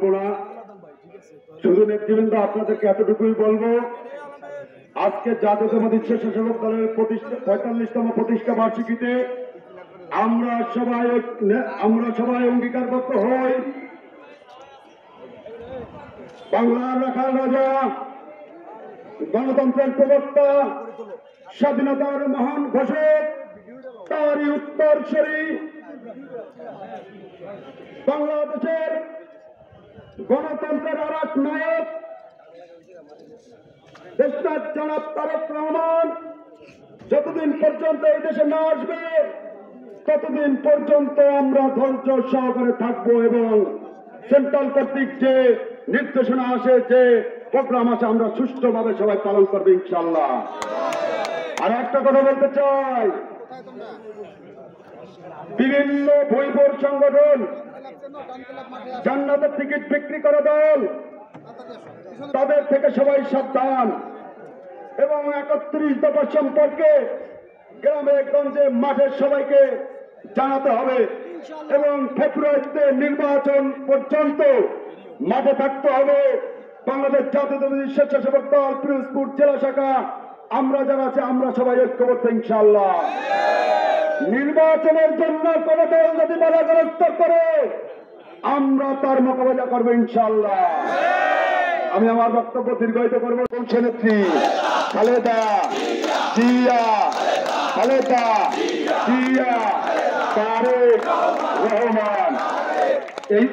বলবো না, শুধু নেতৃবৃন্দ আপনাদেরকে এতটুকুই বলবো, আজকে জাতীয়তাবাদী স্বেচ্ছাসেবক দলের 45তম প্রতিষ্ঠা বার্ষিকীতে আমরা সবাই অঙ্গীকারবদ্ধ হই বাংলার রাখাল রাজা, গণতন্ত্রের প্রবক্তা, স্বাধীনতার মহান ঘোষক, তারই উত্তরসূরি বাংলাদেশের গণতন্ত্রের আর এক নায়ক দেশনাথ জনাব তারেক রহমান যতদিন পর্যন্ত এই দেশে না আসবে ততদিন পর্যন্ত আমরা ধৈর্য সহকারে থাকবো এবং সেন্ট্রাল কর্তৃক যে নির্দেশনা আসে, যে প্রোগ্রাম আছে, আমরা সুষ্ঠুভাবে সবাই পালন করবো ইনশাআল্লাহ। আর একটা কথা বলতে চাই, বিভিন্ন বৈভব সংগঠন, জান্নাতের টিকিট বিক্রি করে দল, তাদের থেকে সবাই সাবধান এবং 31 দফা সম্পর্কে গ্রামে গঞ্জে মাঠে সবাইকে জানাতে হবে এবং ফেব্রুয়ারিতে নির্বাচন পর্যন্ত মাঠে থাকতে হবে। বাংলাদেশ জাতীয়তাবাদী স্বেচ্ছাসেবক দল পিরোজপুর জেলা শাখা আমরা যারা আছে আমরা সবাই ঐক্যবদ্ধ ইনশাআল্লাহ। নির্বাচনের জন্য কোন দল যদি বাধাগ্রস্ত করে আমরা তার মোকাবেলা করবো ইনশাআল্লাহ। আমি আমার বক্তব্য দীর্ঘায়িত করবো। নেত্রী খালেদা জিয়া, খালেদা জিয়া, তারেক রহমান, এই